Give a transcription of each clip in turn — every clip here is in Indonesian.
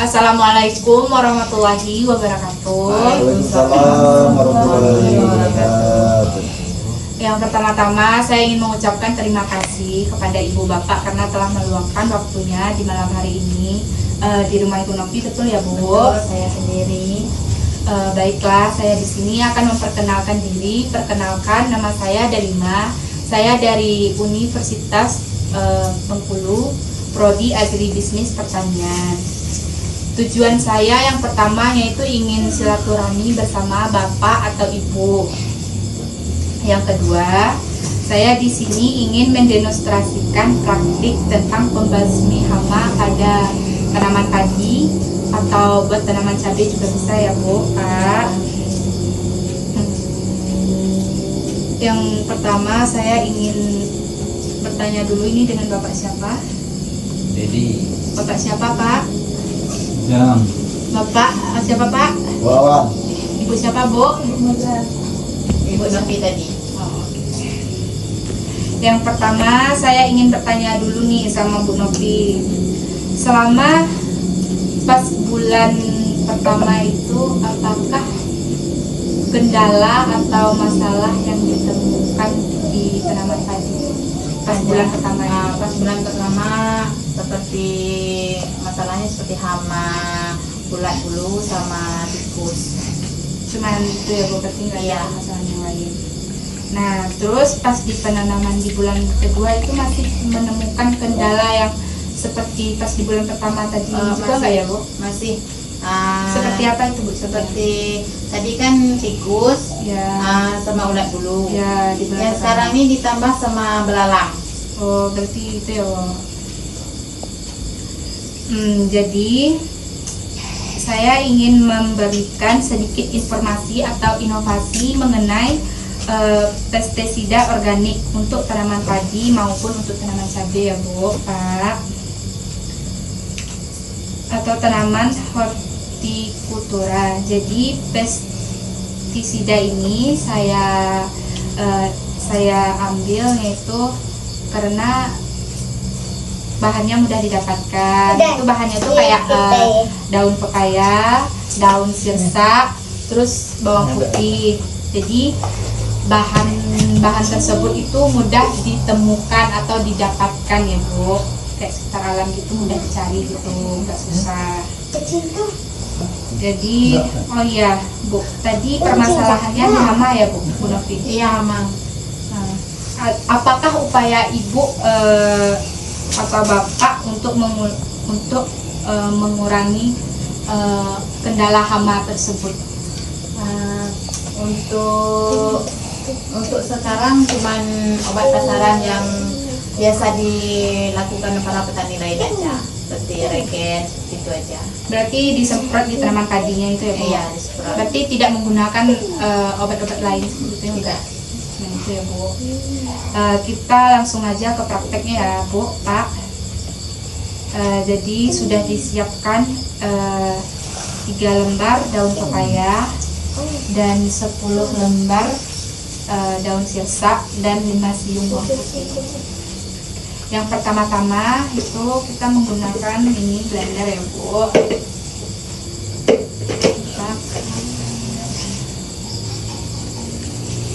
Assalamualaikum warahmatullahi wabarakatuh. Waalaikumsalam warahmatullahi wabarakatuh. Yang pertama-tama saya ingin mengucapkan terima kasih kepada Ibu Bapak karena telah meluangkan waktunya di malam hari ini di rumah Ibu Novi. Betul ya Bu? Betul, saya sendiri. Baiklah, saya di sini akan memperkenalkan diri. Perkenalkan, nama saya Dalima. Saya dari Universitas Bengkulu, Prodi Agribisnis Pertanian. Tujuan saya yang pertama yaitu ingin silaturahmi bersama Bapak atau Ibu. Yang kedua, saya di sini ingin mendemonstrasikan praktik tentang pembasmi hama pada tanaman padi atau buat tanaman cabai juga bisa ya Bu, Pak. Yang pertama saya ingin bertanya dulu ini dengan Bapak siapa? Dedi. Bapak siapa Pak? Jam. Bapak siapa Pak? Wawan. Ibu siapa Bu? Ibu Novi tadi. Yang pertama saya ingin bertanya dulu nih sama Bu Novi. Selama pas bulan pertama itu apakah kendala atau masalah yang ditemukan di tanaman padi pas bulan pertama ini? Pas bulan pertama seperti masalahnya seperti hama, ulat bulu sama tikus. Cuman itu ya Bu, berarti nggak ada Iya. masalah yang lain. Nah terus pas di penanaman di bulan kedua itu masih menemukan kendala yang seperti pas di bulan pertama tadi juga nggak ya Bu? Masih. Seperti apa itu Bu? Seperti tadi kan tikus, Ya, sama ulat bulu. ya di bulan Yang pertama. sekarang ini ditambah sama belalang. Oh berarti itu ya Bu. Jadi saya ingin memberikan sedikit informasi atau inovasi mengenai pestisida organik untuk tanaman padi maupun untuk tanaman cabai ya Bu, Pak, atau tanaman hortikultura. Jadi pestisida ini saya ambil yaitu karena bahannya mudah didapatkan. Itu bahannya tuh kayak daun pepaya, daun sirsa, terus bawang putih. Jadi bahan tersebut itu mudah ditemukan atau didapatkan ya Bu. Kayak sekitar alam gitu mudah dicari gitu, nggak susah. Jadi oh iya Bu, tadi permasalahannya di hama ya Bu Novi? Iya, Mang. Nah, apakah upaya Ibu atau Bapak untuk mengurangi kendala hama tersebut? Untuk sekarang cuman obat pasaran yang biasa dilakukan para petani lain aja, seperti regen, itu aja. Berarti disemprot di tanaman padinya itu ya Bu? Iya, disemprot. Berarti tidak menggunakan obat-obat lain seperti itu enggak? Nah itu ya Bu. Kita langsung aja ke prakteknya ya Bu, Pak. Jadi sudah disiapkan 3 lembar daun pepaya dan 10 lembar daun sirsa dan 5 siung bawang putih. Yang pertama-tama itu kita menggunakan ini blender ya Bu.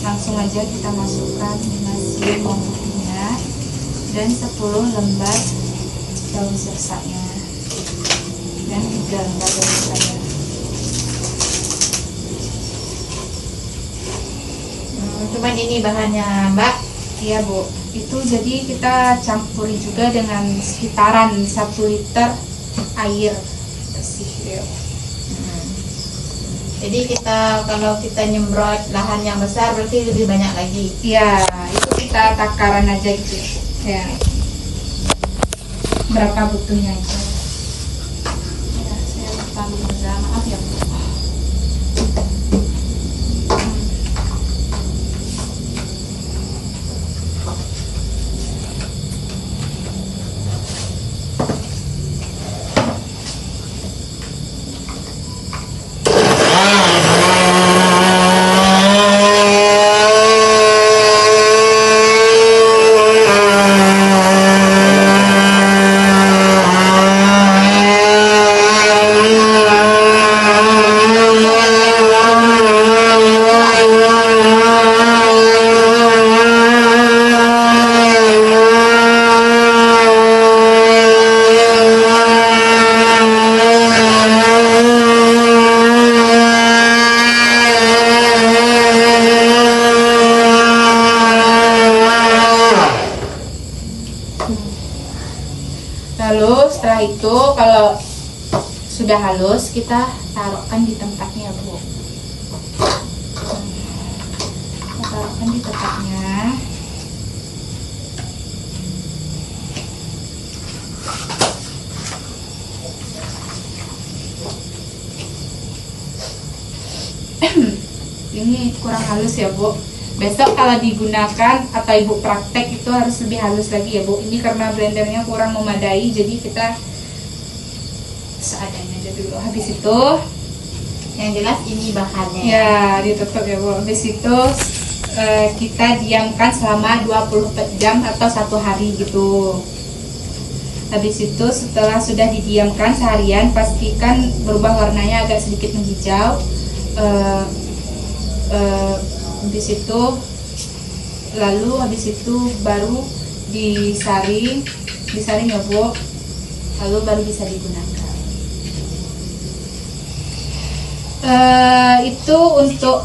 Langsung aja kita masukkan 5 siung bawang putihnya dan 10 lembar daun sirsanya dan 3 lembar daun sirsanya. Cuman ini bahannya Mbak. Iya Bu, itu jadi kita campuri juga dengan sekitaran 1 liter air bersih ya. Jadi kalau kita nyemprot lahan yang besar berarti lebih banyak lagi. Iya, itu kita takaran aja gitu ya. Berapa butuhnya itu? Ya, saya lupa menunda, maaf ya Bu. Lalu setelah itu kalau sudah halus kita taruhkan di tempatnya, Bu. Kita taruhkan di tempatnya. Ini kurang halus ya, Bu. Besok kalau digunakan atau Ibu praktek itu harus lebih halus lagi ya, Bu. Ini karena blendernya kurang memadai, jadi kita seadanya aja dulu. Habis itu Yang jelas ini bahannya. ya ditutup ya, Bu. Habis itu kita diamkan selama 24 jam atau 1 hari gitu. Habis itu setelah sudah didiamkan seharian, pastikan berubah warnanya agak sedikit menghijau. Habis itu baru disaring ya, Bu. Lalu baru bisa digunakan. Itu untuk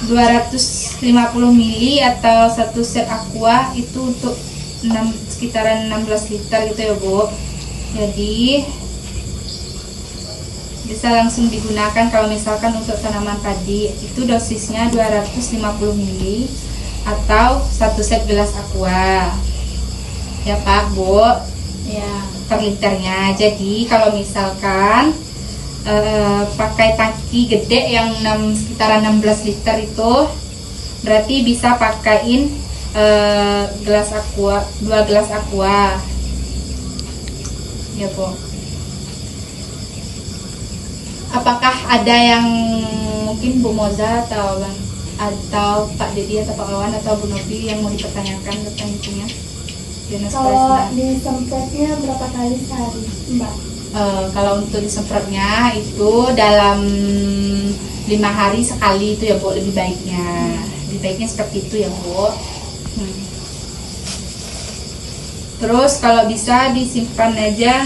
250 mili atau 1 set aqua itu untuk sekitaran 16 liter gitu ya, Bu. Jadi bisa langsung digunakan kalau misalkan untuk tanaman padi. Itu dosisnya 250 mili atau 1 set gelas aqua ya, Pak, Bu, Ya. per liternya. Jadi kalau misalkan pakai tangki gede yang sekitaran 16 liter itu berarti bisa pakaiin gelas aqua, 2 gelas aqua ya, Bu. Apakah ada yang mungkin Bu Moza atau Pak Dedi atau Pak Wawan atau Bu Novi yang mau dipertanyakan tentang itunya? Kalau disemprotnya berapa kali sehari, Mbak? Kalau untuk disemprotnya itu dalam 5 hari sekali itu ya, Bu, lebih baiknya seperti itu ya, Bu. Terus kalau bisa disimpan aja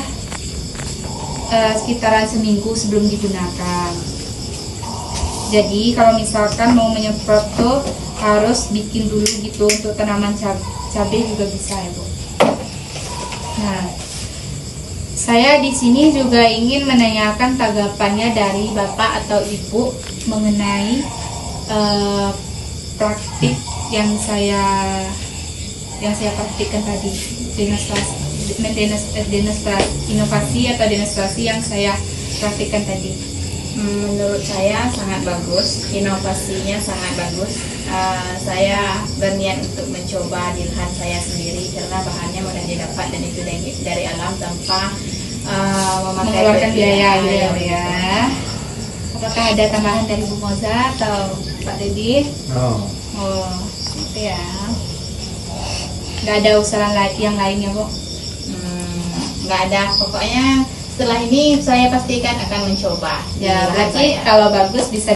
sekitaran seminggu sebelum digunakan. Jadi kalau misalkan mau menyemprot tuh harus bikin dulu gitu. Untuk tanaman cabai juga bisa ya, Bu. Nah, saya di sini juga ingin menanyakan tanggapannya dari Bapak atau Ibu mengenai praktik yang saya praktikkan tadi, inovasi atau demonstrasi yang saya praktikkan tadi. Menurut saya sangat bagus, inovasinya sangat bagus. Saya berniat untuk mencoba di lahan saya sendiri karena bahannya mudah didapat dan itu dari alam tanpa Mengeluarkan biaya gitu ya. Apakah ada tambahan dari Bu Moza atau Pak Dedi? Oh, itu ya. Nggak ada usulan yang lain ya, Bu? Nggak ada, pokoknya setelah ini saya pastikan akan mencoba. Ya, Di lahan berarti saya. kalau bagus bisa